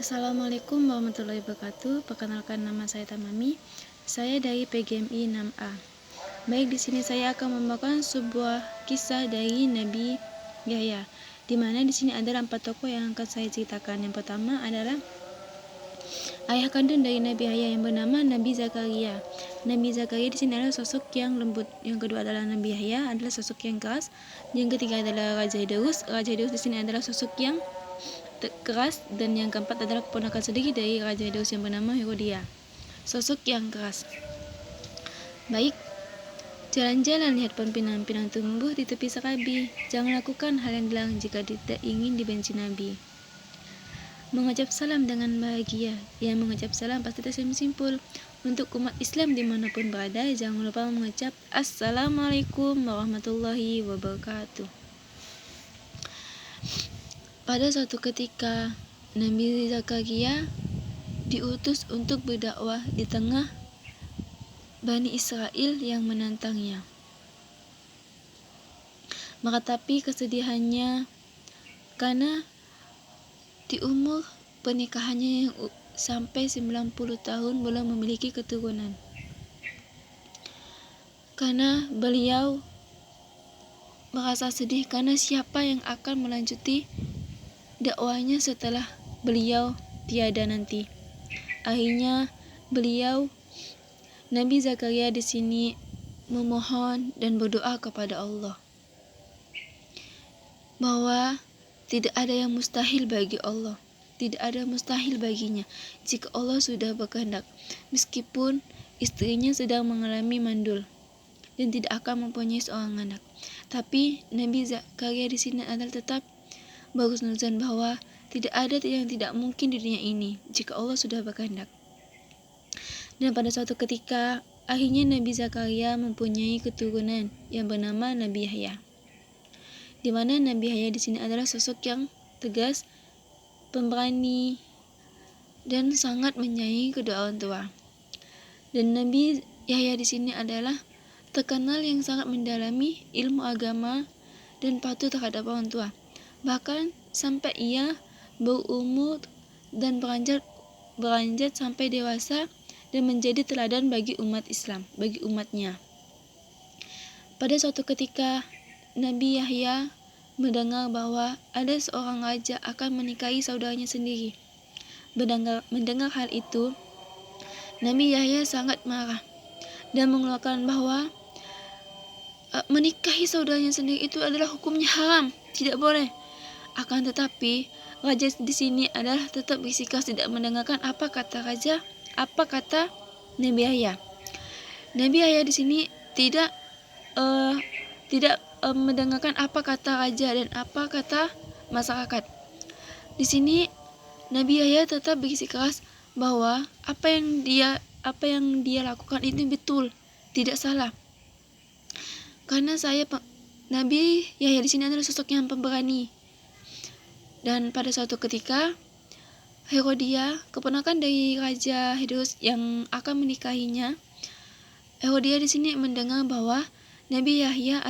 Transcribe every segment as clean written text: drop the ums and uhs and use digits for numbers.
Assalamualaikum warahmatullahi wabarakatuh. Perkenalkan, nama saya Tamami. Saya dari PGMI 6A. Baik, di sini saya akan membawakan sebuah kisah dari Nabi Yahya, di mana di sini adalah 4 tokoh yang akan saya ceritakan. Yang pertama adalah ayah kandung dari Nabi Yahya yang bernama Nabi Zakaria. Nabi Zakaria di sini adalah sosok yang lembut. Yang kedua adalah Nabi Yahya adalah sosok yang keras. Yang ketiga adalah Raja Hidirus. Raja Hidirus di sini adalah sosok yang keras, dan yang keempat adalah keponakan sendiri dari Raja Hidirus yang bernama Herodia, sosok yang keras. Baik, jalan-jalan lihat pohon pinang-pinang tumbuh di tepi serabi. Jangan lakukan hal yang dilarang jika tidak ingin dibenci Nabi. Mengucap salam dengan bahagia. Yang mengucap salam pasti tersenyum simpul. Untuk umat Islam dimanapun berada, jangan lupa mengucap Assalamualaikum warahmatullahi wabarakatuh. Pada suatu ketika, Nabi Zakaria diutus untuk berdakwah di tengah Bani Israel yang menantangnya. Maka tapi kesedihannya karena di umur pernikahannya yang sampai 90 tahun belum memiliki keturunan. Karena beliau merasa sedih karena siapa yang akan melanjuti dakwahnya setelah beliau tiada nanti. Akhirnya Nabi Zakaria di sini memohon dan berdoa kepada Allah bahwa tidak ada yang mustahil bagi Allah. Tidak ada mustahil baginya jika Allah sudah berkehendak. Meskipun istrinya sedang mengalami mandul dan tidak akan mempunyai seorang anak, tapi Nabi Zakaria di sini adalah tetap berhusnuzan bahwa tidak ada yang tidak mungkin di dunia ini jika Allah sudah berkehendak. Dan pada suatu ketika, akhirnya Nabi Zakaria mempunyai keturunan yang bernama Nabi Yahya. Di mana Nabi Yahya di sini adalah sosok yang tegas, pemberani, dan sangat menyayangi kedua orang tua. Dan Nabi Yahya di sini adalah terkenal yang sangat mendalami ilmu agama dan patuh terhadap orang tua. Bahkan sampai ia berumur dan beranjak sampai dewasa dan menjadi teladan bagi umat Islam, bagi umatnya. Pada suatu ketika, Nabi Yahya mendengar bahwa ada seorang raja akan menikahi saudaranya sendiri. Mendengar hal itu, Nabi Yahya sangat marah dan mengeluarkan bahwa menikahi saudaranya sendiri itu adalah hukumnya haram, tidak boleh. Akan tetapi, raja di sini adalah tetap bersikeras tidak mendengarkan apa kata Nabi Yahya. Nabi Yahya di sini tidak mendengarkan apa kata raja dan apa kata masyarakat. Di sini Nabi Yahya tetap bersikeras bahwa apa yang dia lakukan itu betul, tidak salah. Karena Nabi Yahya di sini adalah sosok yang pemberani. Dan pada suatu ketika, Herodia, keponakan dari Raja Hidirus yang akan menikahinya, Herodia di sini mendengar bahwa Nabi Yahya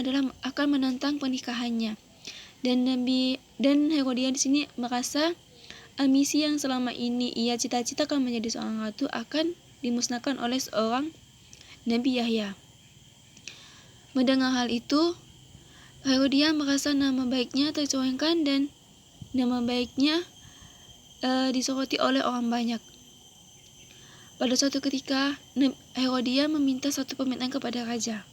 akan menentang pernikahannya. Dan Herodia di sini merasa ambisi yang selama ini ia cita-citakan menjadi seorang ratu akan dimusnahkan oleh seorang Nabi Yahya. Mendengar hal itu, Herodia merasa nama baiknya tercorengkan dan nama baiknya disoroti oleh orang banyak. Pada suatu ketika, Herodia meminta satu permintaan kepada raja.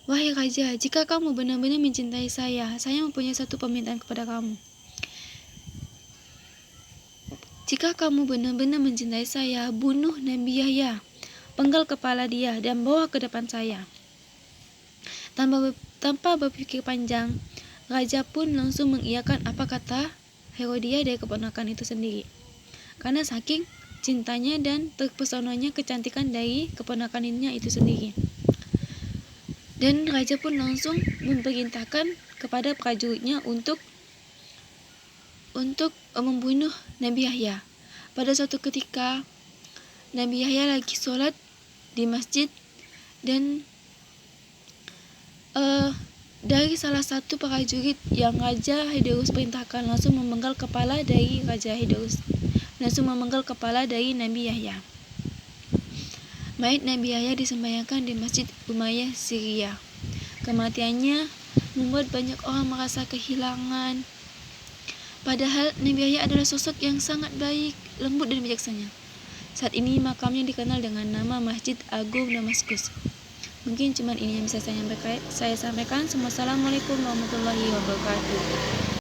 Wahai raja, jika kamu benar-benar mencintai saya mempunyai satu permintaan kepada kamu. Jika kamu benar-benar mencintai saya, bunuh Nabi Yahya, penggal kepala dia dan bawa ke depan saya. Tanpa berpikir panjang, raja pun langsung mengiyakan apa kata Herodia dari keponakan itu sendiri. Karena saking cintanya dan terpesonanya kecantikan dari keponakannya itu sendiri. Dan raja pun langsung memerintahkan kepada prajuritnya untuk membunuh Nabi Yahya. Pada suatu ketika, Nabi Yahya lagi sholat di masjid dan dari salah satu prajurit yang Raja Hydarus perintahkan langsung memenggal kepala dari Nabi Yahya. Mayat Nabi Yahya disembayangkan di Masjid Umayyah Syria. Kematiannya membuat banyak orang merasa kehilangan. Padahal Nabi Yahya adalah sosok yang sangat baik, lembut dan bijaksana. Saat ini makamnya dikenal dengan nama Masjid Agung Damaskus. Mungkin cuma ini yang bisa saya sampaikan. Wassalamualaikum warahmatullahi wabarakatuh.